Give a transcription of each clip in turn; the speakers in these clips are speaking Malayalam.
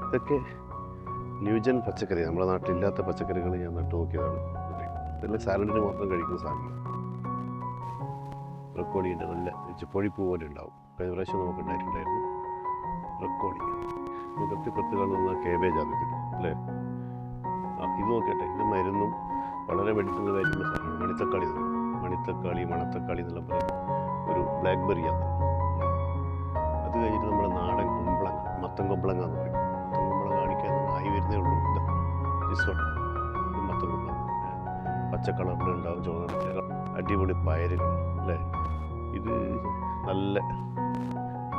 ഇതൊക്കെ ന്യൂജൻ പച്ചക്കറി, നമ്മുടെ നാട്ടിലില്ലാത്ത പച്ചക്കറികൾ ഞാൻ നട്ടു നോക്കിയതാണ്. ഇതെല്ലാം സാലഡിന് മാത്രം കഴിക്കുന്ന സാധനങ്ങൾ. ബ്രക്കോളിൻ്റെ നല്ല പൊഴിപ്പൂ പോലെ ഉണ്ടാവും. കഴിഞ്ഞ പ്രാവശ്യം നമുക്ക് ഉണ്ടായിട്ടുണ്ടായിരുന്നു ബ്രക്കോളി. ഇതൊക്കെ പത്ത് കാണുന്ന കേബേജ് ആണ് ഇത് അല്ലേ. ഇത് നോക്കിയട്ടെ, ഇത് മരുന്നും വളരെ മെഡിസിനൽ ആയിട്ടുള്ള സാധനമാണ്. മണിത്തക്കാളി മണത്തക്കാളി എന്നെല്ലാം പറയും. ഒരു ബ്ലാക്ക്ബെറിയാണ്. അത് കഴിഞ്ഞിട്ട് നമ്മുടെ നാടൻ കുമ്പളങ്ങ, മത്തൻ കുമ്പളങ്ങ എന്ന് പറയും. മത്തൻ കുമ്പളങ്ങ കാണിക്കാൻ ആയി വരുന്നേ ഉള്ളൂ. ഇത് മത്തൻ കുമ്പളങ്ങ പച്ച കളറിലുണ്ടാവും, ചുവന്ന അടിപൊളി പയറുകൾ അല്ലേ. ഇത് നല്ല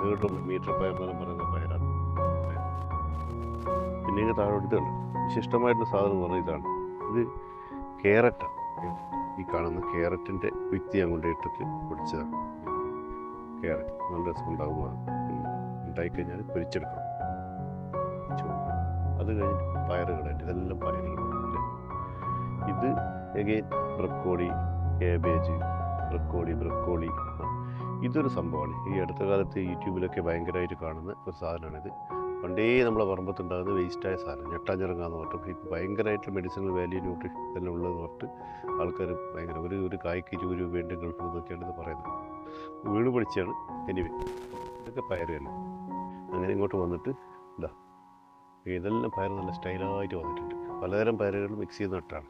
നീട്ടും മീറ്റർ പയർ എന്നെല്ലാം പറയുന്ന പയറാണ്. പിന്നെ ഇങ്ങനെ താഴോട്ടുണ്ട് വിശിഷ്ടമായിട്ടുള്ള സാധനം എന്ന് പറഞ്ഞാൽ ഇതാണ്. ഇത് ക്യാരറ്റാണ്. ഈ കാണുന്ന ക്യാരറ്റിൻ്റെ വിത്ത് ഞാൻ കൊണ്ടിട്ടിട്ട് പൊടിച്ചതാണ്. ക്യാരറ്റ് നല്ല രസം ഉണ്ടാകുന്നതാണ്. ഉണ്ടായിക്കഴിഞ്ഞാൽ പൊരിച്ചെടുക്കണം. അത് കഴിഞ്ഞിട്ട് പയറുകളുണ്ട്. ഇതെല്ലാം പയറുകളല്ലേ. ഇത് എഗെയിൻ ബ്രക്കോളി, കേബേജ്, ബ്രക്കോളി. ഇതൊരു സംഭവമാണ്. ഈ അടുത്ത കാലത്ത് യൂട്യൂബിലൊക്കെ ഭയങ്കരമായിട്ട് കാണുന്ന ഒരു സാധനമാണിത്. പണ്ടേ നമ്മളെ പറമ്പത്തുണ്ടാകുന്ന വേസ്റ്റായ സാധനം, ഞെട്ടാഞ്ഞിറങ്ങാന്ന് പറഞ്ഞിട്ട് ഇപ്പോൾ ഭയങ്കരമായിട്ട് മെഡിസിനൽ വാല്യൂ ന്യൂട്രീഷൻ എല്ലാം ഉള്ളതെന്ന് പറഞ്ഞിട്ട് ആൾക്കാർ ഭയങ്കര ഒരു കായ്ക്ക് 20 രൂപയുണ്ട് ഗൾഫിൽ നിന്നൊക്കെയാണ് ഇത് പറയുന്നത്. വീട് പഠിച്ചാണ്. എനിവേ ഇതൊക്കെ പയർ തന്നെ. അങ്ങനെ ഇങ്ങോട്ട് വന്നിട്ട് ഇതെല്ലാം പയർ നല്ല സ്റ്റൈലായിട്ട് വന്നിട്ടുണ്ട്. പലതരം പയറുകൾ മിക്സ് ചെയ്ത് നട്ടാണ്.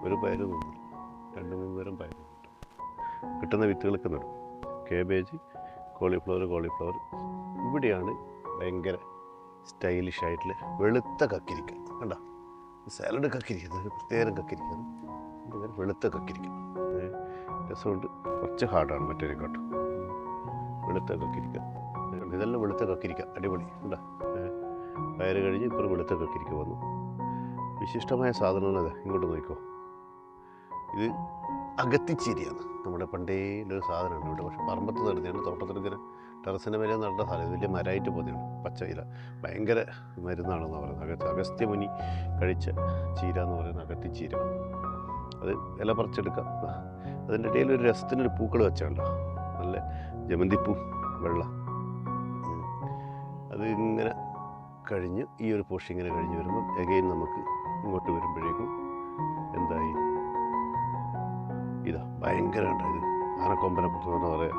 ഒരു പയർ നിന്നില്ല, 2-3 തരം പയർ കിട്ടുന്ന വിത്തുകളൊക്കെ നടും. Cabbage, cauliflower. ഇവിടെയാണ് ഭയങ്കര സ്റ്റൈലിഷ് ആയിട്ടുള്ള വെളുത്ത കക്കിരിക്ക. കണ്ട സാലഡ് കക്കിരിക്ക, പ്രത്യേകം കക്കിരിക്ക, ഇങ്ങനെ വെളുത്ത കക്കിരിക്ക. രസമുണ്ട്. കുറച്ച് ഹാർഡാണ് മറ്റേതിനെക്കാട്ടും. വെളുത്ത കക്കിരിക്ക. ഇതെല്ലാം വെളുത്ത കക്കിരിക്ക, അടിപൊളി. കണ്ട പയറ് കഴിഞ്ഞ് ഇപ്പോൾ വെളുത്ത കക്കിരിക്ക വന്നു. വിശിഷ്ടമായ സാധനമാണ് അത്. ഇങ്ങോട്ട് നോക്കിക്കോ. ഇത് അകത്തിച്ചീരിയാണ്. നമ്മുടെ പണ്ടേ ഒരു സാധനമാണ് ഇവിടെ. പക്ഷെ പറമ്പത്ത് നടത്തിയാണ്, തോട്ടത്തിലിങ്ങനെ ടെറസിൻ്റെ മേലെ നടന്ന സാധനം. വലിയ മരമായിട്ട് പോകുന്നതാണ്. പച്ച ഇല ഭയങ്കര മരുന്നാണെന്ന് പറയുന്നത്. അഗസ്ത്യമുനി കഴിച്ച ചീര എന്ന് പറയുന്നത് അകത്തിച്ചീര. അത് ഇല പറിച്ചെടുക്കാം. അതിൻ്റെ ഇടയിൽ ഒരു രസത്തിനൊരു പൂക്കൾ വെച്ചാണ്ടോ, നല്ല ജമന്തിപ്പൂ വെള്ള. അത് ഇങ്ങനെ കഴിഞ്ഞ് ഈ ഒരു പോഷൻ ഇങ്ങനെ കഴിഞ്ഞ് വരുമ്പോൾ എഗെയിൻ നമുക്ക് ഇങ്ങോട്ട് വരുമ്പോഴേക്കും എന്തായി, ഇതാ ഭയങ്കര ഉണ്ട്. ഇത് ആനക്കൊമ്പനെക്കുറിച്ച് പറഞ്ഞാൽ പറയാം,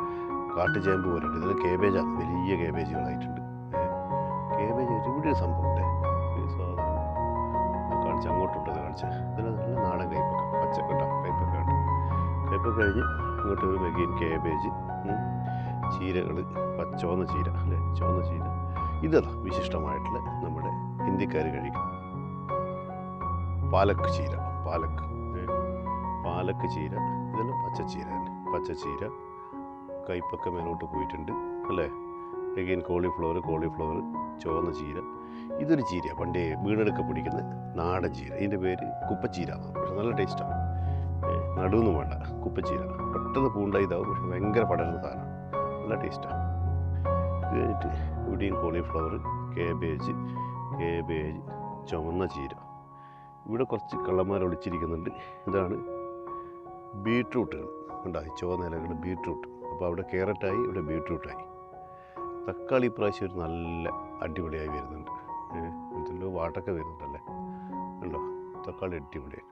കാട്ടുചേമ്പ് പോലെ ഉണ്ട്. ഇതിൽ കേബേജാണ്, വലിയ കേബേജുകളായിട്ടുണ്ട്. കേബേജ് ഒരുപാട് സംഭവമുണ്ട്. ഈ സാധനം കാണിച്ച് അങ്ങോട്ടുണ്ടത് കാണിച്ച്. ഇതിൽ നല്ല നാടൻ കയ്പൊക്കെ, പച്ചക്കട്ട കയ്പൊക്കെ ഉണ്ട്. കയ്പൊക്കെ കഴിഞ്ഞ് ഇങ്ങോട്ട് വരുമ്പോൾ എഗെയിൻ കേബേജ്, ചീരകൾ, ചുവന്ന ചീര അല്ലേ, ചുവന്ന ചീര. ഇതല്ല വിശിഷ്ടമായിട്ടുള്ള നമ്മുടെ ഹിന്ദിക്കാർ കഴിക്കും പാലക്ക് ചീര. പാലക്ക് ചീര ഇതെല്ലാം പച്ചച്ചീര തന്നെ. പച്ചച്ചീര കയ്പൊക്കെ മേലോട്ട് പോയിട്ടുണ്ട് അല്ലേ. എഗെയിൻ കോളിഫ്ലവർ, ചുവന്ന ചീര. ഇതൊരു ചീര പണ്ടേ വീണെടുക്ക പിടിക്കുന്ന നാടൻ ചീര. ഇതിൻ്റെ പേര് കുപ്പച്ചീര എന്നാണ്. പക്ഷെ നല്ല ടേസ്റ്റാണ്. നടുവൊന്നും വേണ്ട, കുപ്പച്ചീര. പെട്ടെന്ന് പൂണ്ടായി ഇതാവും, പക്ഷെ ഭയങ്കര പടരുന്ന സാധനമാണ്. നല്ല ടേസ്റ്റാണ്. ഇത് കഴിഞ്ഞിട്ട് ഇവിടെയും കോളിഫ്ലവർ, കേബേജ്, ചുവന്ന ചീര. ഇവിടെ കുറച്ച് കള്ളന്മാർ ഒളിച്ചിരിക്കുന്നുണ്ട്. ഇതാണ് ബീട്രൂട്ടുകൾ ഉണ്ടായി, ചുവന്ന ഇലകൾ, ബീട്രൂട്ട്. അപ്പോൾ അവിടെ ക്യാരറ്റായി, ഇവിടെ ബീട്രൂട്ടായി. തക്കാളി ഇപ്രാവശ്യം ഒരു നല്ല അടിപൊളിയായി വരുന്നുണ്ട്. എന്തെല്ലോ വാട്ടൊക്കെ വരുന്നുണ്ടല്ലേ, ഉണ്ടോ? തക്കാളി അടിപൊളിയായി.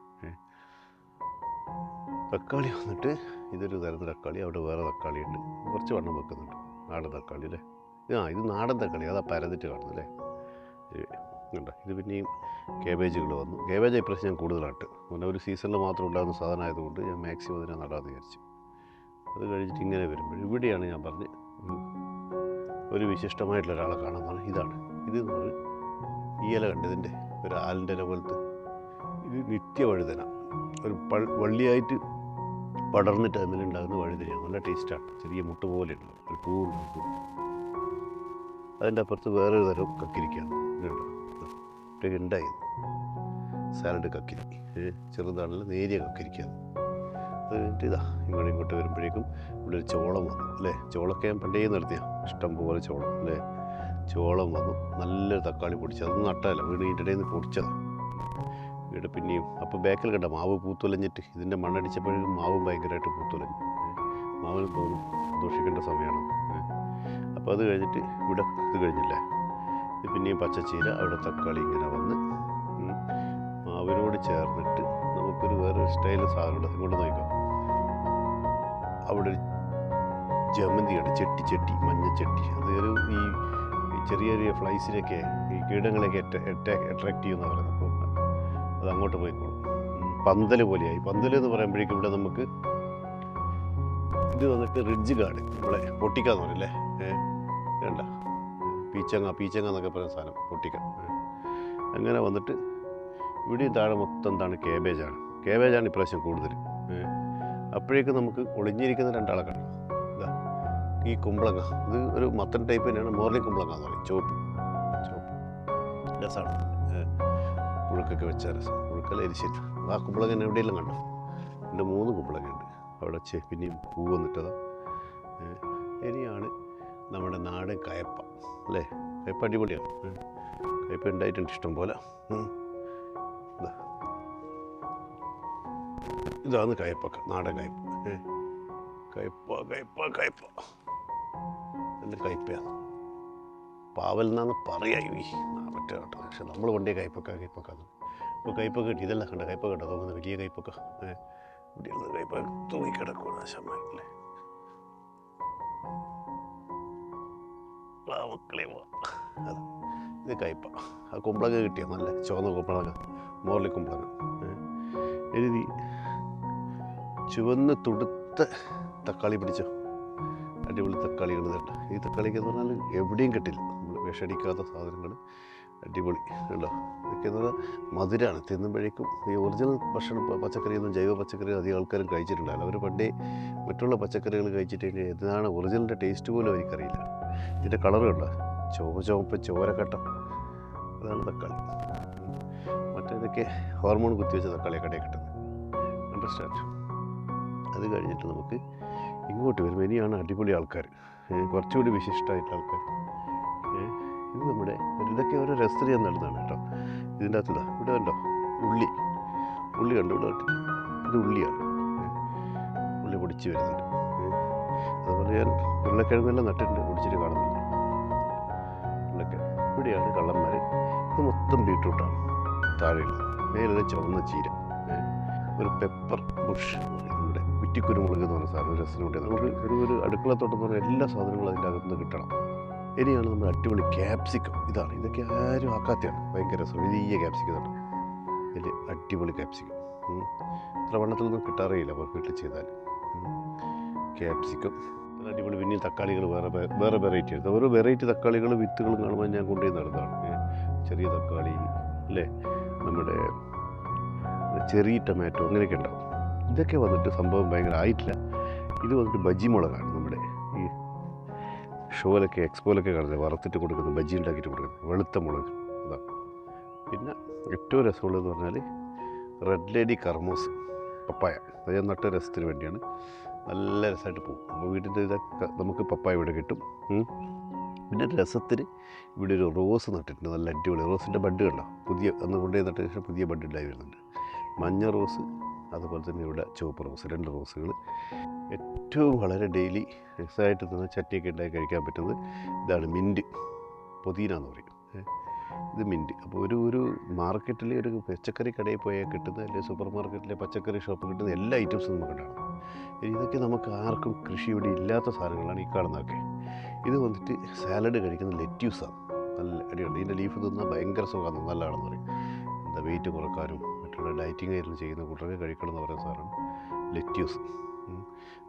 തക്കാളി വന്നിട്ട് ഇതൊരു തരം തക്കാളി, അവിടെ വേറെ തക്കാളിയുണ്ട്. കുറച്ച് വണ്ണം വെക്കുന്നുണ്ട്. നാടൻ തക്കാളി അല്ലേ. ഇത് നാടൻ തക്കാളി, അതാ പരന്നിട്ട് കാണുന്നല്ലേ. ഉണ്ടോ? ഇത് പിന്നെയും കേബേജുകൾ വന്നു. കേബേജ് ഇപ്രാവശ്യം ഞാൻ കൂടുതലായിട്ട്, പിന്നെ ഒരു സീസണിൽ മാത്രം ഉണ്ടാകുന്ന സാധനമായതുകൊണ്ട് ഞാൻ മാക്സിമം അതിനെ നടാമെന്ന് വിചാരിച്ചു. അത് കഴിഞ്ഞിട്ട് ഇങ്ങനെ വരുമ്പോൾ ഇവിടെയാണ് ഞാൻ പറഞ്ഞ് ഒരു വിശിഷ്ടമായിട്ടുള്ള ഒരാളെ കാണാമെന്നാണ്. ഇത് ഈ ഇല കണ്ട്, ഇതിൻ്റെ ഒരു ആലിൻ്റെ ഇല പോലത്തെ. ഇത് നിത്യവഴുതന, ഒരു വള്ളിയായിട്ട് പടർന്നിട്ട് അതിലുണ്ടാകുന്ന വഴുതനയാണ്. നല്ല ടേസ്റ്റാണ്. ചെറിയ മുട്ട പോലെ ഉണ്ടാവും, ഒരു പൂവുണ്ട്. അതിൻ്റെ അപ്പുറത്ത് വേറൊരു തരം കക്കിരിക്കാണ്. ഇതുണ്ടോ, ഉണ്ടായി സാലഡ് കക്കിരി. ചെറുതാണല്ലോ, നേരിയ കക്കിരിക്കാണ്. അത് കഴിഞ്ഞിട്ട് ഇങ്ങോട്ട് വരുമ്പോഴേക്കും ഇവിടെ ഒരു ചോളം വന്നു അല്ലേ. ചോളമൊക്കെ ഞാൻ പണ്ടേ നിർത്തിയാണ്, ഇഷ്ടം പോലെ ചോളം അല്ലേ. ചോളം വന്നു, നല്ലൊരു തക്കാളി പൊടിച്ചത്. അതൊന്നും നട്ടല്ല, വീട് ഇതിൻ്റെ ഇടയിൽ നിന്ന് പൊടിച്ചതാണ്. ഇവിടെ പിന്നെയും അപ്പോൾ ബാക്കിൽ കണ്ട മാവ് പൂത്തുലഞ്ഞിട്ട്, ഇതിൻ്റെ മണ്ണടിച്ചപ്പോഴേക്കും മാവും ഭയങ്കരമായിട്ട് പൂത്തുലഞ്ഞു. മാവിന് തോന്നും സന്തോഷിക്കേണ്ട സമയമാണ്. അപ്പോൾ അത് കഴിഞ്ഞിട്ട് ഇവിടെ ഇത് കഴിഞ്ഞില്ലേ, പിന്നെയും പച്ചച്ചീര, അവിടെ തക്കാളി ഇങ്ങനെ വന്ന് മാവിനോട് ചേർന്നിട്ട് നമുക്കൊരു വേറൊരു സ്റ്റൈൽ സാധനമുണ്ട്. ഇങ്ങോട്ട് നോക്കാം. അവിടെ ഒരു ജമന്തിയുണ്ട്, ചെട്ടി മഞ്ഞച്ചട്ടി. അതൊരു ഈ ചെറിയ ചെറിയ ഫ്ലൈസിനൊക്കെ ഈ കീടങ്ങളെയൊക്കെ അട്രാക്റ്റ് ചെയ്യുമെന്ന് പറയുന്നത്. അപ്പോൾ അത് അങ്ങോട്ട് പോയിക്കോളും. പന്തൽ പോലെയായി. പന്തൽ എന്ന് പറയുമ്പോഴേക്കും ഇവിടെ നമുക്ക് ഇത് വന്നിട്ട് റിഡ്ജ് ഗാർഡ്, നമ്മളെ പൊട്ടിക്കാന്ന് പറയില്ലേ, വേണ്ട പീച്ചങ്ങ എന്നൊക്കെ പറയുന്ന സാധനം, പൊട്ടിക്ക. അങ്ങനെ വന്നിട്ട് ഇവിടെയും താഴെ മൊത്തം എന്താണ്, കേബേജാണ് ഇപ്രാവശ്യം കൂടുതൽ. അപ്പോഴേക്കും നമുക്ക് ഒളിഞ്ഞിരിക്കുന്ന രണ്ടാളെ കണ്ടു. ഇതാ ഈ കുമ്പളങ്ങ, ഇത് ഒരു മത്തൻ ടൈപ്പ് തന്നെയാണ്, മോർണിംഗ് കുമ്പളങ്ങ എന്ന് പറയും. ചുവപ്പ് രസമാണ്. പുഴുക്കൊക്കെ വെച്ച രസം, പുഴുക്കല്ല എരിശില്ല. ആ കുമ്പളങ്ങ എവിടെയെല്ലാം കണ്ടോ? എൻ്റെ 3 കുമ്പളങ്ങയുണ്ട് അവിടെ. പിന്നെയും പൂ വന്നിട്ടതാ. ഇനിയാണ് നമ്മുടെ നാടൻ കയപ്പ അല്ലേ. കയപ്പ അടിപൊളിയാണ്. കയപ്പ ഉണ്ടായിട്ടുണ്ട് ഇഷ്ടം പോലെ. ഇതാണ് കയപ്പൊക്കെ, നാടൻ കയപ്പ. കയപ്പ എൻ്റെ കയപ്പയാണ്. പാവൽ എന്നാണ് പറയായി മറ്റേ കേട്ടോ. പക്ഷെ നമ്മൾ കൊണ്ടേ കയപ്പൊക്കെ. ഇപ്പോൾ കയപ്പൊക്കെ കിട്ടി. ഇതെല്ലാം കണ്ട കയപ്പ കേട്ടോ, തോന്നുന്നത് വലിയ കയപ്പൊക്കെ. ഇവിടെയുള്ള കയപ്പ തൂങ്ങിക്കിടക്കുക നാശമായില്ലേ. മക്കളെ അതെ, ഇത് കയപ്പ. ആ കുമ്പളങ്ങ കിട്ടിയ നല്ല ചുവന്ന കുമ്പളങ്ങ, മോർലി കുമ്പളങ്ങ. എഴുതി ചുവന്ന് തുടുത്ത തക്കാളി പിടിച്ചോ, അടിപൊളി തക്കാളികൾ ഇതുണ്ട്. ഈ തക്കാളിക്ക് എന്ന് പറഞ്ഞാൽ എവിടെയും കിട്ടില്ല, നമ്മൾ വിഷടിക്കാത്ത സാധനങ്ങൾ, അടിപൊളി ഉണ്ടോ. ഇതൊക്കെ എന്ന് പറഞ്ഞാൽ മധുരമാണ്. തിന്നുമ്പോഴേക്കും ഈ ഒറിജിനൽ ഭക്ഷണം പച്ചക്കറിയൊന്നും, ജൈവ പച്ചക്കറി അധികം ആൾക്കാരും കഴിച്ചിട്ടുണ്ടാവില്ല. അവർ പണ്ടേ മറ്റുള്ള പച്ചക്കറികൾ കഴിച്ചിട്ട് എന്താണ് ഒറിജിനലിൻ്റെ ടേസ്റ്റ് പോലും അവർക്കറിയില്ല. ഇതിൻ്റെ കളറ് കണ്ടോ, ചുവപ്പ് ചോരക്കട്ട, അതാണ് തക്കാളി. മറ്റേതൊക്കെ ഹോർമോൺ കുത്തിവെച്ച തക്കാളി കടയിൽ കിട്ടുന്നത്, അണ്ടർസ്റ്റാൻഡ്. അത് കഴിഞ്ഞിട്ട് നമുക്ക് ഇങ്ങോട്ട് വരുമ്പോൾ ഇനിയാണ് അടിപൊളി ആൾക്കാർ, കുറച്ചുകൂടി വിശിഷ്ടമായിട്ടുള്ള ആൾക്കാർ. ഇത് നമ്മുടെ ഇതൊക്കെ ഓരോ രസത്തിന് ഞാൻ നടന്നതാണ് കേട്ടോ. ഇതിൻ്റെ അകത്ത് ഇവിടെ കണ്ടോ ഉള്ളി കണ്ടു, ഇവിടെ ഇത് ഉള്ളിയാണ്. ഉള്ളി പൊടിച്ച് വരുന്നുണ്ട്. അതുപോലെ ഞാൻ ഉരുളക്കിഴങ്ങെല്ലാം നട്ടിട്ടുണ്ട്, പൊടിച്ചിട്ട് കാണുന്നില്ല ഉരുളക്കിഴങ്ങ്. ഇവിടെയാണ് കള്ളന്മാർ. ഇത് മൊത്തം ബീട്രൂട്ടാണ് താഴെയുള്ളത്. മേലുള്ള ചുവന്ന ചീര, ഒരു പെപ്പർ ബുഷ്, നമ്മുടെ കുറ്റിക്കുരുമുളക് എന്ന് പറഞ്ഞ സാധനം രസത്തിനുണ്ട്. നമുക്ക് ഒരു അടുക്കളത്തോട്ടം എന്ന് പറഞ്ഞാൽ എല്ലാ സാധനങ്ങളും അതിൻ്റെ അകത്തുനിന്ന് കിട്ടണം. ഇനിയാണ് നമ്മുടെ അടിപൊളി ക്യാപ്സിക്കം. ഇതൊക്കെ ആരും ആക്കാത്തതാണ്, ഭയങ്കര രസം. വലിയ ക്യാപ്സിക്കം ഇതാണ്, വലിയ അടിപൊളി ക്യാപ്സിക്കം. ഇത്ര വണ്ണത്തിലൊന്നും കിട്ടാറിയില്ല അപ്പോൾ വീട്ടിൽ ചെയ്താൽ. ക്യാപ്സിക്കം അടിപൊളി. പിന്നെയും തക്കാളികൾ വേറെ വെറൈറ്റി എടുത്ത് ഓരോ വെറൈറ്റി തക്കാളികളും വിത്തുകളും കാണുമ്പോൾ ഞാൻ കൊണ്ടുപോയി നടന്നതാണ്. ചെറിയ തക്കാളി അല്ലേ, നമ്മുടെ ചെറിയ ടൊമാറ്റോ, അങ്ങനെയൊക്കെ ഉണ്ടാവും. ഇതൊക്കെ വന്നിട്ട് സംഭവം ഭയങ്കര ആയിട്ടില്ല. ഇത് വന്നിട്ട് ബജി മുളകാണ്. നമ്മുടെ ഈ ഷോയിലൊക്കെ എക്സ്പോയിലൊക്കെ കാണുന്നത്, വറുത്തിട്ട് കൊടുക്കുന്നത്, ബജി ഉണ്ടാക്കിയിട്ട് കൊടുക്കുന്നത് വെളുത്ത മുളക്, അതാണ്. പിന്നെ ഏറ്റവും രസമുള്ളതെന്ന് പറഞ്ഞാൽ റെഡ് ലേഡി കർമൂസ് പപ്പായ. അത് ഞാൻ നട്ട രസത്തിന് വേണ്ടിയാണ്, നല്ല രസമായിട്ട് പോകും. അപ്പോൾ വീട്ടിൻ്റെ ഇതൊക്കെ നമുക്ക് പപ്പായ ഇവിടെ കിട്ടും. പിന്നെ രസത്തിന് ഇവിടെ ഒരു റോസ് നട്ടിട്ടുണ്ട്, നല്ല അടിപൊളി റോസിൻ്റെ ബഡ് കണ്ടോ, പുതിയ അന്ന് കൊണ്ടുപോയി നട്ട ശേഷം പുതിയ ബഡ് ഉണ്ടായി വരുന്നുണ്ട്. മഞ്ഞ റോസ്, അതുപോലെ തന്നെ ഇവിടെ ചുവപ്പ് റോസ്, 2 റോസുകൾ. ഏറ്റവും വളരെ ഡെയിലി രസമായിട്ട് തന്നെ ചട്ടിയൊക്കെ ഉണ്ടാക്കി കഴിക്കാൻ പറ്റുന്നത് ഇതാണ് മിൻറ്റ്, പുതിന എന്ന് പറയും. ഇത് മിൻറ്റ്. അപ്പോൾ ഒരു മാർക്കറ്റിൽ, ഒരു പച്ചക്കറി കടയിൽ പോയാൽ കിട്ടുന്ന, അല്ലെങ്കിൽ സൂപ്പർ മാർക്കറ്റിലെ പച്ചക്കറി ഷോപ്പിൽ കിട്ടുന്ന എല്ലാ ഐറ്റംസും നമുക്ക് ഉണ്ടാകും. ഇതൊക്കെ നമുക്ക് ആർക്കും കൃഷി ഇവിടെ ഇല്ലാത്ത സാധനങ്ങളാണ് ഈ കാണുന്നതൊക്കെ. ഇത് വന്നിട്ട് സാലഡ് കഴിക്കുന്ന ലെറ്റ്യൂസാണ്, നല്ല അടിയുണ്ട്. ഇതിൻ്റെ ലീഫ് തിന്നാൽ ഭയങ്കര സുഖമാണ്, നല്ലതാണെന്ന് പറയും. എന്താ വെയിറ്റ് കുറക്കാനും മറ്റുള്ള ഡയറ്റിംഗ് ആയിരുന്നു ചെയ്യുന്ന കൂട്ടർക്ക് കഴിക്കണം എന്ന് പറയുന്ന സാധനമാണ് ലെറ്റ്യൂസ്.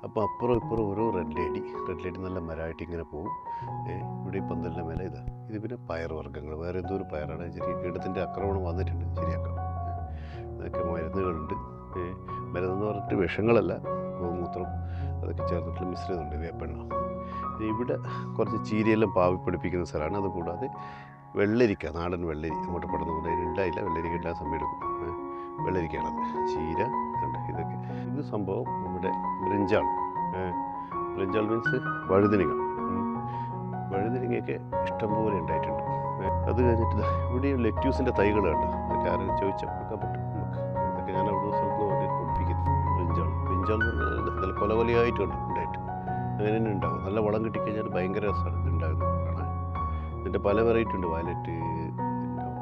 അപ്പോൾ അപ്പുറം ഇപ്പുറം ഓരോ റെഡ് ലേഡി നല്ല മരമായിട്ട് ഇങ്ങനെ പോകും. ഇവിടെ ഈ പന്തലിൻ്റെ മേലെ ഇത് പിന്നെ പയർ വർഗ്ഗങ്ങൾ, വേറെ എന്തോ ഒരു പയറാണ്. ചെറിയ കീടത്തിൻ്റെ ആക്രമണം വന്നിട്ടുണ്ട്, ശരിയാക്കാം. അതൊക്കെ മരുന്നുകളുണ്ട്. മരുന്നെന്ന് പറഞ്ഞിട്ട് വിഷങ്ങളല്ല, ഗോമൂത്രം അതൊക്കെ ചേർന്നിട്ടുള്ള മിശ്രിതമുണ്ട്, വേപ്പെണ്ണ. ഇവിടെ കുറച്ച് ചീരയെല്ലാം പാവി പിടിപ്പിക്കുന്ന സ്ഥലമാണ്. അതുകൂടാതെ വെള്ളരിക്ക, നാടൻ വെള്ളരി അങ്ങോട്ട് പടന്നു കൊണ്ട് ഉണ്ടായില്ല, വെള്ളരിക്ക എല്ലാ സമയം എടുക്കും. വെള്ളരിക്കയാണത്, ചീര ഉണ്ട്. ഇതൊക്കെ ഇത് സംഭവം നമ്മുടെ ബ്രിഞ്ചാൾ മീൻസ് വഴുതിനങ്ങയൊക്കെ ഇഷ്ടംപോലെ ഉണ്ടായിട്ടുണ്ട്. അത് കഴിഞ്ഞിട്ട് ഇവിടെ ലെറ്റ്യൂസിൻ്റെ തൈകൾ കണ്ട, അതൊക്കെ ആരും ചോദിച്ചാൽ കൊടുക്കാൻ പറ്റും നമുക്ക്. ഇതൊക്കെ ഞാൻ അവിടെ സ്ഥലത്ത് നോക്കി ഒപ്പിക്കുന്നു. ബ്രിഞ്ചാൾ എന്ന് പറഞ്ഞാൽ കൊലകൊലയായിട്ടുണ്ട് ഉണ്ടായിട്ട്, അങ്ങനെ തന്നെ ഉണ്ടാകും. നല്ല വളം കിട്ടിക്കഴിഞ്ഞാൽ ഭയങ്കര രസമാണ് ഇത് ഉണ്ടാകുന്നത് കാണാൻ. ഇതിൻ്റെ പല വെറൈറ്റി ഉണ്ട്. വയലറ്റ്,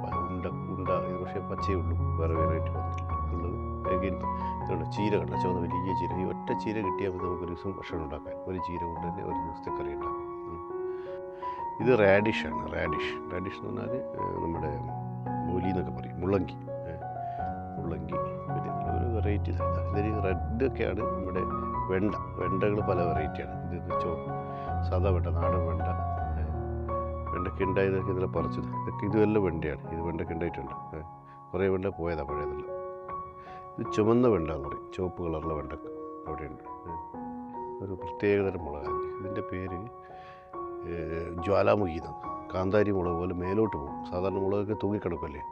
പിന്നെ ഉണ്ട ഉണ്ട ഇത് പക്ഷേ പച്ചയേ ഉള്ളൂ, വേറെ വെറൈറ്റി വന്നിട്ടില്ല ഉള്ളത്. ഇതുണ്ട് ചീര കണ്ട, ചുവന്ന വലിയ ചീര. ഈ ഒറ്റ ചീര കിട്ടിയാൽ മതി നമുക്കൊരു ദിവസം ഭക്ഷണം ഉണ്ടാക്കാൻ. ഒരു ചീര കൊണ്ട് തന്നെ ഒരു ദിവസത്തെ കറി ഉണ്ടാക്കാം. ഇത് റാഡിഷാണ്. റാഡിഷ് എന്ന് പറഞ്ഞാൽ നമ്മുടെ മൂലി എന്നൊക്കെ പറയും, മുള്ളങ്കി. മുള്ളങ്കി പിന്നെ ഒരു വെറൈറ്റി ഇതിൽ റെഡൊക്കെയാണ് നമ്മുടെ വെണ്ടകൾ പല വെറൈറ്റിയാണ്. ഇത് സാധാ വെണ്ട, നാടൻ വെണ്ട, വെണ്ടയ്ക്ക് ഉണ്ടായതൊക്കെ ഇതിൽ പറിച്ചത്. ഇതൊക്കെ ഇതുമെല്ലാം വെണ്ടയാണ്. ഇത് വെണ്ടയ്ക്ക് ഉണ്ടായിട്ടുണ്ട്. കുറേ വെണ്ട പോയതാണ് പഴയതല്ല. ഇത് ചുമന്ന വെണ്ട എന്ന് പറയും, ചുവപ്പ് കളറുള്ള വെണ്ടക്ക അവിടെയുണ്ട്. ഒരു പ്രത്യേകതരം മുളകാണ്. ഇതിൻ്റെ പേര് ജ്വാലാമുഖി എന്നാണ്. കാന്താരി മുളക് പോലെ മേലോട്ട് പോകും. സാധാരണ മുളകൊക്കെ തൂങ്ങിക്കിടക്കുമല്ലേ,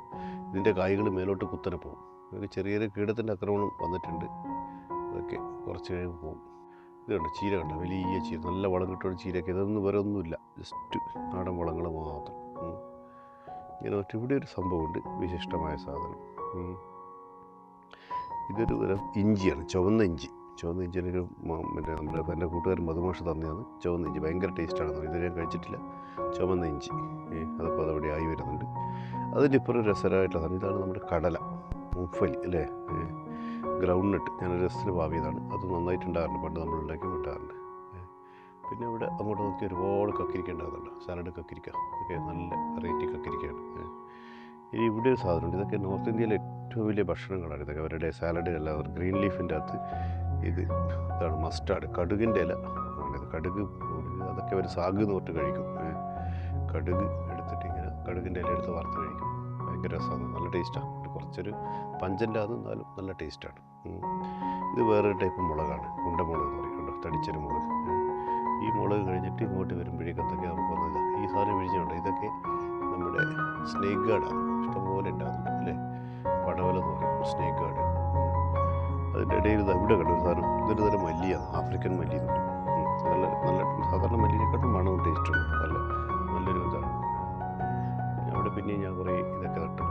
ഇതിൻ്റെ കായ്കൾ മേലോട്ട് കുത്തനെ പോകും. ഇതൊക്കെ ചെറിയ കീടത്തിൻ്റെ ആക്രമണം വന്നിട്ടുണ്ട്, അതൊക്കെ കുറച്ച് കഴിയുമ്പോൾ പോകും. ഇത് കണ്ടോ ചീര കണ്ടോ, വലിയ ചീര, നല്ല വളം കിട്ടുന്ന ചീരയൊക്കെ. ഇതൊന്നും വേറെ ഒന്നുമില്ല, ജസ്റ്റ് നാടൻ വളങ്ങൾ മാത്രം. ഇങ്ങനെ ഇവിടെ ഒരു സംഭവമുണ്ട്, വിശിഷ്ടമായ സാധനം. ഇതൊരു ഇഞ്ചിയാണ്, ചുവന്ന ഇഞ്ചി. ചുവന്ന ഇഞ്ചിനൊരു മറ്റേ എൻ്റെ കൂട്ടുകാരൻ മധുമാഷ് തന്നെയാണ്. ചുവന്ന ഇഞ്ചി ഭയങ്കര ടേസ്റ്റാണെന്ന്. ഇത് ഞാൻ കഴിച്ചിട്ടില്ല. ചുവന്ന ഇഞ്ചി അതിപ്പോൾ അതവിടെ ആയി വരുന്നുണ്ട്. അതിൻ്റെ ഇപ്പോൾ ഒരു രസകരമായിട്ടുള്ള സാധനം ഇതാണ് നമ്മുടെ കടല, മുഫലി അല്ലേ, ഗ്രൗണ്ട് നട്ട്. ഞാനൊരു രസത്തിന് ഭാവിയതാണ്. അത് നന്നായിട്ടുണ്ടാകാറുണ്ട്, പണ്ട് നമ്മൾ ഉണ്ടാക്കി വിട്ടാറുണ്ട്. പിന്നെ ഇവിടെ അങ്ങോട്ട് നോക്കി ഒരുപാട് കക്കിരിക്ക ഉണ്ടാകുന്നുണ്ട്, സാലഡ് കക്കിരിക്ക. ഇതൊക്കെ നല്ല വെറൈറ്റി കക്കിരിക്കയാണ്. ഇനി ഇവിടെ ഒരു സാധനമുണ്ട്, ഇതൊക്കെ നോർത്ത് ഇന്ത്യയിലെ ഏറ്റവും വലിയ ഭക്ഷണങ്ങളാണ്. ഇതൊക്കെ അവരുടെ സാലഡ് അല്ല, ഗ്രീൻ ലീഫിൻ്റെ അകത്ത് ഇതാണ് മസ്റ്റാർഡ്, കടുകിൻ്റെ ഇല ആണിത്. കടുക് അതൊക്കെ അവർ സാഗ് എന്ന് പറഞ്ഞിട്ട് കഴിക്കും. കടുക് എടുത്തിട്ട് ഇങ്ങനെ കടുകിൻ്റെ ഇല എടുത്ത് വറുത്ത് കഴിക്കും. ഭയങ്കര രസമാണ്, നല്ല ടേസ്റ്റാണ്. കുറച്ചൊരു പഞ്ചൻ്റെ അത് എന്നാലും നല്ല ടേസ്റ്റാണ്. ഇത് വേറൊരു ടൈപ്പ് മുളകാണ്, ഉണ്ടമുളക് എന്ന് പറയും. കേട്ടോ, തടിച്ചൊരു മുളക്. ഈ മുളക് കഴിഞ്ഞിട്ട് ഇങ്ങോട്ട് വരുമ്പോഴേക്കും എന്തൊക്കെ നമുക്ക് വന്നത് ഈ സാധനം വിഴിഞ്ഞുണ്ട്. ഇതൊക്കെ നമ്മുടെ സ്നേക്ക് ഗാർഡാണ്, ഇഷ്ടംപോലെ ഉണ്ടാകുന്നുണ്ട് അല്ലേ. പടവല എന്ന് പറയും, സ്നേക്ക് ഗാർഡ്. അതിൻ്റെ ഇടയിൽ ഇത് ഇവിടെ കണ്ട ഒരു സാധനം, ഇതൊരു തരം മല്ലിയാണ്, ആഫ്രിക്കൻ മല്ലി എന്ന് പറയും. നല്ല നല്ല സാധാരണ മല്ലിനെക്കാട്ടും മണവും ടേസ്റ്റുണ്ട്, നല്ലൊരു ഇതാണ്. അവിടെ പിന്നെ ഞാൻ കുറേ ഇതൊക്കെ നട്ടു.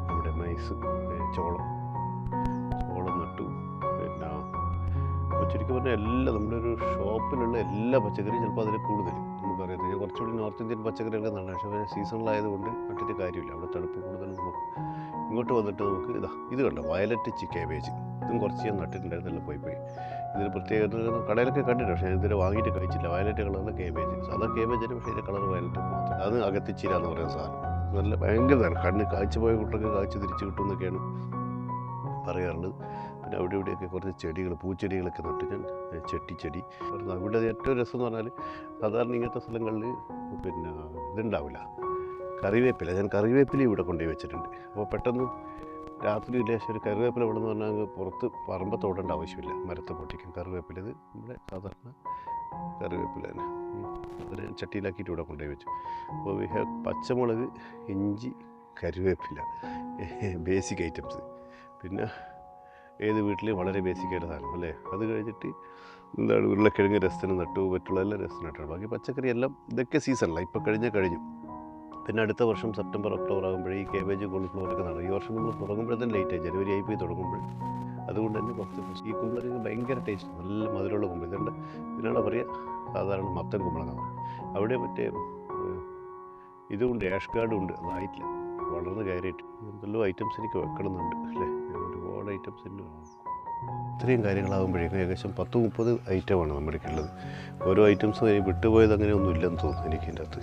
നമ്മുടെ മൈസ്, ചോളം നട്ടു. പിന്നെ ചുരുക്കി പറഞ്ഞാൽ എല്ലാം നമ്മുടെ ഒരു ഷോപ്പിലുള്ള എല്ലാ പച്ചക്കറിയും ചിലപ്പോൾ അതിൽ കൂടുതൽ നമുക്കറിയാം. ഞാൻ കുറച്ചുകൂടി നോർത്ത് ഇന്ത്യൻ പച്ചക്കറികളൊക്കെ നടാം, പക്ഷേ സീസണിലായതുകൊണ്ട് നട്ടിട്ട് കാര്യമില്ല. അവിടെ തണുപ്പ് കൂടുതൽ. നമുക്ക് ഇങ്ങോട്ട് വന്നിട്ട് നമുക്ക് ഇത് കണ്ടോ, വയലറ്റ് കേബേജ്. ഇതും കുറച്ച് ഞാൻ നട്ടിട്ടുണ്ടായിരുന്നല്ലോ, പോയി ഇതിന് പ്രത്യേകത കടയിലൊക്കെ കണ്ടിട്ടുണ്ട്, പക്ഷേ ഇതിൽ വാങ്ങിയിട്ട് കഴിച്ചില്ല. വയലറ്റ് കളറിലെ കേബേജ്, സാധാ കേബേജിന് പക്ഷേ ഇതിൻ്റെ കളർ വയലറ്റ് മാത്രം. അത് അകത്തിച്ചീര എന്ന് പറയുന്ന സാധനം. നല്ല ഭയങ്കരതാണ്, കണ്ണ് കാഴ്ച പോയ കുട്ടികൾക്ക് കാഴ്ച തിരിച്ചു കിട്ടും എന്നൊക്കെയാണ് പറയാറുള്ളത്. പിന്നെ അവിടെ ഇവിടെയൊക്കെ കുറച്ച് ചെടികൾ, പൂച്ചെടികളൊക്കെ നട്ട് ഞാൻ, ചെടി. അവിടെ ഏറ്റവും രസം എന്ന് പറഞ്ഞാൽ സാധാരണ ഇങ്ങനത്തെ സ്ഥലങ്ങളിൽ പിന്നെ ഇതുണ്ടാവില്ല, കറിവേപ്പില. ഞാൻ കറിവേപ്പില ഇവിടെ കൊണ്ടുപോയി വെച്ചിട്ടുണ്ട്. അപ്പോൾ പെട്ടെന്ന് രാത്രി ലേശം ഒരു കറിവേപ്പില ഇവിടെ നിന്ന് പറഞ്ഞാൽ പുറത്ത് പറമ്പത്ത് ഓടേണ്ട ആവശ്യമില്ല, മരത്തെ പൊട്ടിക്കും കറിവേപ്പില. ഇത് നമ്മുടെ സാധാരണ കറിവേപ്പില തന്നെ. അതിന് ചട്ടിയിലാക്കിയിട്ട് ഇവിടെ കൊണ്ടുപോയി വെച്ചു. അപ്പോൾ വി ഹാവ് പച്ചമുളക്, ഇഞ്ചി, കറിവേപ്പില, ബേസിക് ഐറ്റംസ്. പിന്നെ ഏത് വീട്ടിലും വളരെ ബേസിക്കായിട്ട് സാധനം അല്ലേ. അത് കഴിഞ്ഞിട്ട് എന്താണ് ഉരുളക്കിഴങ്ങ് രസത്തിന് നട്ടു, മറ്റുള്ള എല്ലാ രസത്തിന് നട്ടാണ്. ബാക്കി പച്ചക്കറി എല്ലാം ഇതൊക്കെ സീസണല്ല, ഇപ്പോൾ കഴിഞ്ഞു. പിന്നെ അടുത്ത വർഷം സെപ്റ്റംബർ ഒക്ടോബർ ആകുമ്പോഴേ ഈ കേബേജ്, കോളിഫ്ലവറൊക്കെ നടും. ഈ വർഷം നമ്മൾ തുടങ്ങുമ്പോഴത്തേനും ലേറ്റായി, ജനുവരി ആയി പോയി തുടങ്ങുമ്പോൾ. അതുകൊണ്ട് തന്നെ കുറച്ച് ഈ കുമ്പളങ്ങ ഭയങ്കര ടേസ്റ്റ്, നല്ല മധുരമുള്ള കുമ്പളം. ഇതിനാണ് പറയുക സാധാരണ മത്തൻ കുമ്പളങ്ങ. അവിടെ മറ്റേ ഇതുകൊണ്ട് ആഷ് ഗാർഡും ഉണ്ട്, അതായിട്ടില്ല, വളർന്ന് കയറിയിട്ട്. എന്തെല്ലോ ഐറ്റംസ് എനിക്ക് വെക്കണമെന്നുണ്ട് അല്ലേ, ഒരുപാട് ഐറ്റംസ് ഉണ്ട്. ഇത്രയും കാര്യങ്ങളാകുമ്പോഴേക്കും ഏകദേശം 10-30 ഐറ്റമാണ് നമ്മുടെ ഉള്ളത്. ഓരോ ഐറ്റംസും വിട്ടുപോയത് അങ്ങനെ ഒന്നും ഇല്ലെന്ന് തോന്നുന്നു എനിക്ക് ഇതിൻ്റെ അകത്ത്.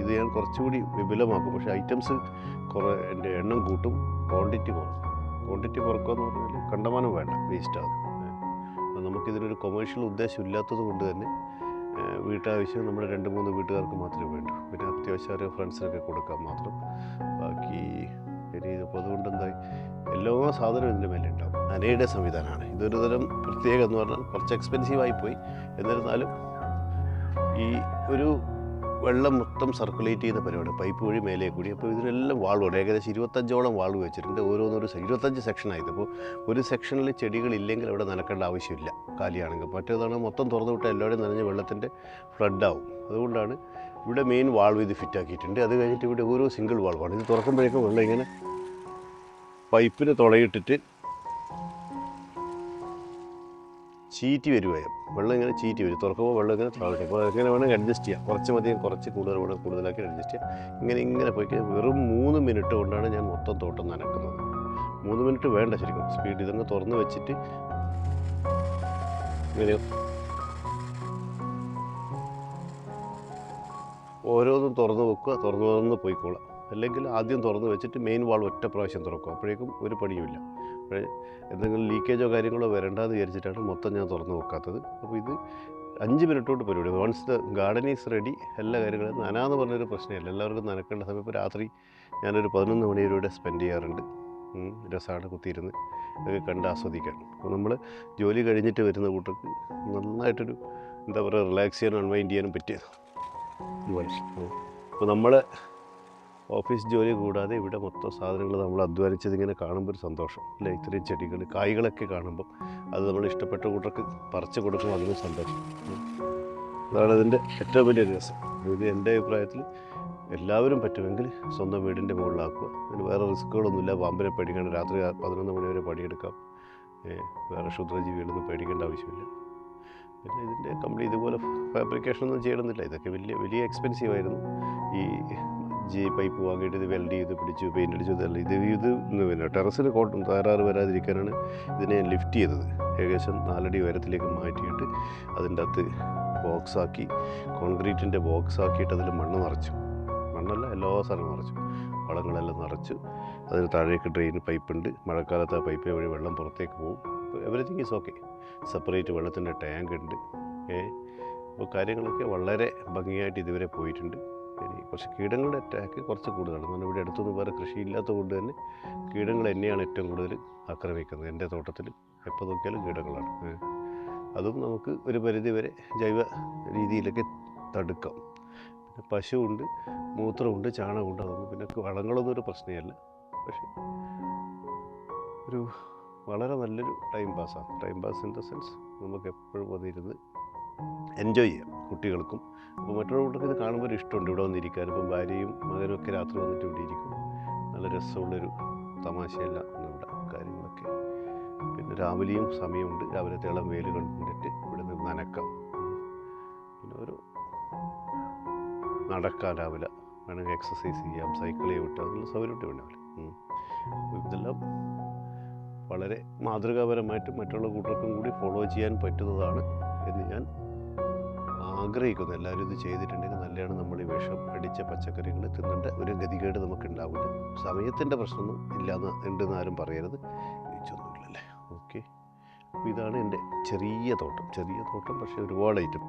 ഇത് ഞാൻ കുറച്ചുകൂടി വിപുലമാക്കും. പക്ഷേ ഐറ്റംസ് എൻ്റെ എണ്ണം കൂട്ടും, ക്വാണ്ടിറ്റി കുറക്കും. ക്വാണ്ടിറ്റി കുറക്കുക എന്ന് പറഞ്ഞാൽ കണ്ടമാനം വേണ്ട, വേസ്റ്റാകും. നമുക്കിതിനൊരു കൊമേഴ്ഷ്യൽ ഉദ്ദേശം ഇല്ലാത്തത് കൊണ്ട് തന്നെ വീട്ടാവശ്യം നമ്മുടെ 2-3 വീട്ടുകാർക്ക് മാത്രമേ വേണ്ടൂ. പിന്നെ അത്യാവശ്യം ഫ്രണ്ട്സിനൊക്കെ കൊടുക്കാൻ മാത്രം. ബാക്കി ഇനി ഇതിപ്പോൾ അതുകൊണ്ട് എന്തായി, എല്ലാ സാധനവും ഇതിൻ്റെ മേലെ ഉണ്ടാവും. അനയുടെ സംവിധാനമാണ് ഇതൊരു തരം പ്രത്യേകം എന്ന് പറഞ്ഞാൽ കുറച്ച് എക്സ്പെൻസീവായിപ്പോയി. എന്നിരുന്നാലും ഈ ഒരു വെള്ളം മൊത്തം സർക്കുലേറ്റ് ചെയ്യുന്ന പരിപാടി പൈപ്പ് വഴി മേലെ കൂടി. അപ്പോൾ ഇതിനെല്ലാം വാൾവുണ്ട്, ഏകദേശം 25ഓളം വാൾവ് വെച്ചിട്ടുണ്ട്. ഓരോന്നൊരു 25 സെക്ഷനായത്. അപ്പോൾ ഒരു സെക്ഷനിൽ ചെടികളില്ലെങ്കിൽ അവിടെ നനക്കേണ്ട ആവശ്യമില്ല കാലിയാണെങ്കിൽ. മറ്റേതാണ് മൊത്തം തുറന്നു വിട്ടാൽ എല്ലാവരും നനഞ്ഞ വെള്ളത്തിൻ്റെ ഫ്ലഡാവും. അതുകൊണ്ടാണ് ഇവിടെ മെയിൻ വാൾവ് ഇത് ഫിറ്റാക്കിയിട്ടുണ്ട്. അത് കഴിഞ്ഞിട്ട് ഇവിടെ ഓരോ സിംഗിൾ വാൾവാണ്. ഇത് തുറക്കുമ്പോഴേക്കും വെള്ളം ഇങ്ങനെ പൈപ്പിന് തുളയിട്ടിട്ട് ചീറ്റി വരുവായും വെള്ളം ഇങ്ങനെ ചീറ്റി വരും. തുറക്കുമ്പോൾ വെള്ളം ഇങ്ങനെ താഴോട്ട്. അപ്പോൾ എങ്ങനെ വേണമെങ്കിൽ അഡ്ജസ്റ്റ് ചെയ്യാം. കുറച്ച് മതിയും, കുറച്ച് കൂടുതൽ വേണം, കൂടുതലാക്കി അഡ്ജസ്റ്റ് ചെയ്യാം. ഇങ്ങനെ പോയി വെറും 3 മിനിറ്റ് കൊണ്ടാണ് ഞാൻ മൊത്തം തോട്ടം നനക്കുന്നത്. 3 മിനിറ്റ് വേണ്ട ശരിക്കും സ്പീഡ്. ഇതങ്ങ് തുറന്ന് വെച്ചിട്ട് ഇങ്ങനെ ഓരോന്നും തുറന്ന് വെക്കുക, തുറന്ന് പോയിക്കോളാം. അല്ലെങ്കിൽ ആദ്യം തുറന്ന് വെച്ചിട്ട് മെയിൻ വാൾ ഒറ്റ പ്രാവശ്യം തുറക്കും. അപ്പോഴേക്കും ഒരു പണിയുമില്ല. എന്തെങ്കിലും ലീക്കേജോ കാര്യങ്ങളോ വരണ്ടെന്ന് വിചാരിച്ചിട്ടാണ് മൊത്തം ഞാൻ തുറന്ന് വെക്കാത്തത്. അപ്പോൾ ഇത് 5 മിനിറ്റ് കൊണ്ട് പരിപാടി. Once the garden is ready, എല്ലാ കാര്യങ്ങളും നനാന്ന് പറഞ്ഞൊരു പ്രശ്നമില്ല. എല്ലാവർക്കും നനക്കേണ്ട സമയം. ഇപ്പോൾ രാത്രി ഞാനൊരു 11 മണി വരെ സ്പെൻഡ് ചെയ്യാറുണ്ട്. രസമാണ് കുത്തിയിരുന്ന് ഇതൊക്കെ കണ്ട് ആസ്വദിക്കാൻ. അപ്പോൾ നമ്മൾ ജോലി കഴിഞ്ഞിട്ട് വരുന്ന കൂട്ടർക്ക് നന്നായിട്ടൊരു എന്താ പറയുക, റിലാക്സ് ചെയ്യാനും അൺവൈൻഡ് ചെയ്യാനും പറ്റിയ ഇതുപോലെ. അപ്പോൾ നമ്മൾ ഓഫീസ് ജോലി കൂടാതെ ഇവിടെ മൊത്തം സാധനങ്ങൾ നമ്മൾ അധ്വാനിച്ചത് ഇങ്ങനെ കാണുമ്പോൾ ഒരു സന്തോഷം അല്ലേ. ഇത്രയും ചെടികൾ, കായ്കളൊക്കെ കാണുമ്പോൾ അത് നമ്മൾ ഇഷ്ടപ്പെട്ട കൂട്ടർക്ക് പറിച്ച് കൊടുക്കുമ്പോൾ അതിന് സന്തോഷം. അതാണ് ഇതിൻ്റെ ഏറ്റവും വലിയ രസം. ഇത് എൻ്റെ അഭിപ്രായത്തിൽ എല്ലാവരും പറ്റുമെങ്കിൽ സ്വന്തം വീടിൻ്റെ മുകളിലാക്കുക. അതിന് വേറെ റിസ്ക്കുകളൊന്നുമില്ല. പാമ്പിനെ പേടിക്കേണ്ട, രാത്രി 11 മണി വരെ പണിയെടുക്കാം. വേറെ ക്ഷുദ്രജീവികളൊന്നും പേടിക്കേണ്ട ആവശ്യമില്ല. പിന്നെ ഇതിൻ്റെ കംപ്ലീറ്റ് ഇതുപോലെ ഫാബ്രിക്കേഷനൊന്നും ചെയ്യണമെന്നില്ല. ഇതൊക്കെ വലിയ എക്സ്പെൻസീവ് ആയിരുന്നു. ഈ പൈപ്പ് വാങ്ങിയിട്ട് ഇത് വെൽഡ് ചെയ്ത് പിടിച്ചു, പെയിൻ്റ് അടിച്ചു. ഇത് പിന്നെ ടെറസിന് തകരാറ് വരാതിരിക്കാനാണ് ഇതിനെ ലിഫ്റ്റ് ചെയ്തത്. ഏകദേശം 4 അടി ഉയരത്തിലേക്ക് മാറ്റിയിട്ട് അതിൻ്റെ അകത്ത് ബോക്സാക്കി, കോൺക്രീറ്റിൻ്റെ ബോക്സാക്കിയിട്ട് അതിൽ മണ്ണ് നിറച്ചു. മണ്ണല്ല, എല്ലാ സാധനവും നിറച്ചു, വളങ്ങളെല്ലാം നിറച്ചു. അതിന് താഴേക്ക് ഡ്രെയിൻ പൈപ്പുണ്ട്. മഴക്കാലത്ത് ആ പൈപ്പ് വഴി വെള്ളം പുറത്തേക്ക് പോകും. Everything is okay. സെപ്പറേറ്റ് വെള്ളത്തിൻ്റെ ടാങ്ക് ഉണ്ട്. അപ്പോൾ കാര്യങ്ങളൊക്കെ വളരെ ഭംഗിയായിട്ട് ഇതുവരെ പോയിട്ടുണ്ട്. ഇനി കുറച്ച് കീടങ്ങളുടെ അറ്റാക്ക് കുറച്ച് കൂടുതലാണ്. കാരണം ഇവിടെ അടുത്തൊന്നും വേറെ കൃഷിയില്ലാത്തത് കൊണ്ട് തന്നെ കീടങ്ങൾ എന്നെയാണ് ഏറ്റവും കൂടുതൽ ആക്രമിക്കുന്നത്. എൻ്റെ തോട്ടത്തിൽ എപ്പോൾ നോക്കിയാലും കീടങ്ങളാണ്. അതും നമുക്ക് ഒരു പരിധി വരെ ജൈവ രീതിയിലൊക്കെ തടുക്കാം. പിന്നെ പശുവുണ്ട്, മൂത്രമുണ്ട്, ചാണകമുണ്ട്. അതൊന്നും പിന്നെ വളങ്ങളൊന്നും ഒരു പ്രശ്നമല്ല. പക്ഷേ ഒരു വളരെ നല്ലൊരു ടൈം പാസ്സാണ്. Time pass in the sense നമുക്ക് എപ്പോഴും വന്നിരുന്ന് എൻജോയ് ചെയ്യാം കുട്ടികൾക്കും. അപ്പോൾ മറ്റുള്ള കുട്ടികൾക്ക് ഇത് കാണുമ്പോൾ ഒരു ഇഷ്ടമുണ്ട് ഇവിടെ വന്നിരിക്കാൻ. ഇപ്പം ഭാര്യയും മകനും ഒക്കെ രാത്രി വന്നിട്ട് ഇവിടെ ഇരിക്കും. നല്ല രസമുള്ളൊരു തമാശയല്ല ഇവിടെ കാര്യങ്ങളൊക്കെ. പിന്നെ രാവിലെയും സമയമുണ്ട്. രാവിലത്തെ ഇളം വെയിൽ കണ്ടിട്ട് ഇവിടെ നിന്ന് നനക്കാം. പിന്നെ ഒരു നടക്കാം, രാവിലെ വേണമെങ്കിൽ എക്സസൈസ് ചെയ്യാം, സൈക്കിൾ ചെയ്യാൻ വിട്ടാൽ അതിനുള്ള സൗകര്യം ഉണ്ടാവില്ല. ഇതെല്ലാം വളരെ മാതൃകാപരമായിട്ട് മറ്റുള്ള കൂട്ടർക്കും കൂടി ഫോളോ ചെയ്യാൻ പറ്റുന്നതാണ് എന്ന് ഞാൻ ആഗ്രഹിക്കുന്നു. എല്ലാവരും ഇത് ചെയ്തിട്ടുണ്ടെങ്കിൽ നല്ലതാണ്. നമ്മൾ ഈ വിഷം അടിച്ച പച്ചക്കറികൾ തിന്നേണ്ട ഒരു ഗതികേട് നമുക്ക് ഉണ്ടാവില്ല. സമയത്തിൻ്റെ പ്രശ്നമൊന്നും ഇല്ലാന്ന് ഉണ്ടെന്ന് ആരും പറയരുത്. ജയിച്ചൊന്നുമില്ലല്ലേ. ഓക്കെ. അപ്പോൾ ഇതാണ് എൻ്റെ ചെറിയ തോട്ടം. പക്ഷേ ഒരുപാട് ഐറ്റം.